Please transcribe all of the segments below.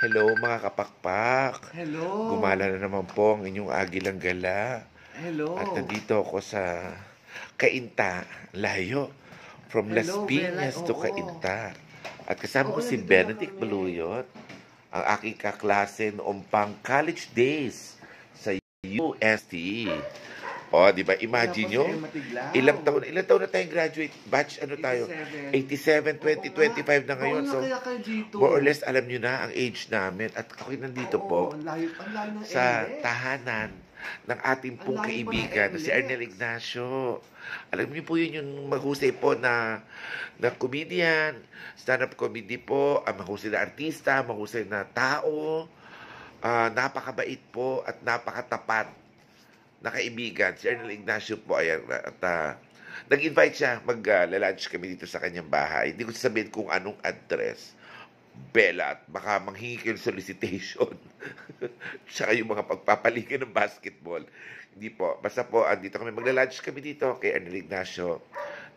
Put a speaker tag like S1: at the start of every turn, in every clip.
S1: Hello mga kapakpak.
S2: Hello.
S1: Gumala na naman po ang inyong agilang gala. At
S2: Hello.
S1: nandito ako sa Cainta, layo. From Las
S2: Hello, Bella.
S1: Piñas to
S2: Oo.
S1: Cainta. At kasama
S2: Oo,
S1: ko si
S2: nandito na
S1: Benedict
S2: kami.
S1: Baluyot, ang aking kaklase noong pang college days sa UST. O, di ba?
S2: Wala
S1: Imagine
S2: pa si
S1: nyo,
S2: Emma Tiglaw.
S1: ilang taon na tayong graduate batch, ano tayo?
S2: 87.
S1: 87,
S2: Oo nga.
S1: 2025 na
S2: Baon
S1: ngayon.
S2: na
S1: So,
S2: kaya kayo dito.
S1: more or less, alam nyo na ang age namin. At ako'y nandito
S2: Oo,
S1: po
S2: ang layo ng
S1: sa
S2: Elle.
S1: tahanan ng ating
S2: Ang
S1: pong
S2: layo pa ng
S1: kaibigan na si
S2: Elle.
S1: Arnel Ignacio. Alam niyo po yun yung mahusay po na comedian, stand-up comedy po, ang mahusay na artista, mahusay na tao, napakabait po at napakatapat na kaibigan. Si Arnel Ignacio po, ayan, at nag-invite siya, mag-lunch kami dito sa kanyang bahay. Hindi ko sabihin kung anong address. Bella, at baka manghingi kayo ng solicitation. Tsaka yung mga pagpapaligan ng basketball. Hindi po. Basta po, andito kami. Magla-lunch kami dito kay Arnel Ignacio.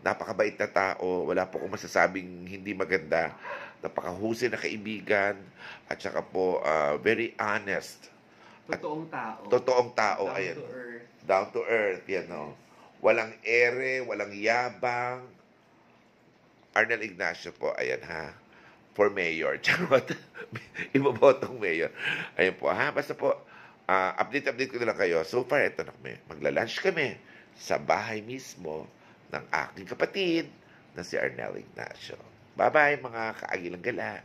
S1: Napakabait na tao. Wala po akong masasabing hindi maganda. Napakahusay na kaibigan. At saka po, very honest.
S2: Totoong tao.
S1: Totoong tao.
S2: Down
S1: Ayan.
S2: to earth.
S1: Down to earth. Yan, no? Walang ere, walang yabang. Arnel Ignacio po, ayan ha. For mayor. Charot. Ibobotong mayor. Ayun po ha. Basta po, update ko na lang kayo. So far, ito na kami. Magla-lunch kami sa bahay mismo ng aking kapatid na si Arnel Ignacio. Bye-bye mga kaagilang gala.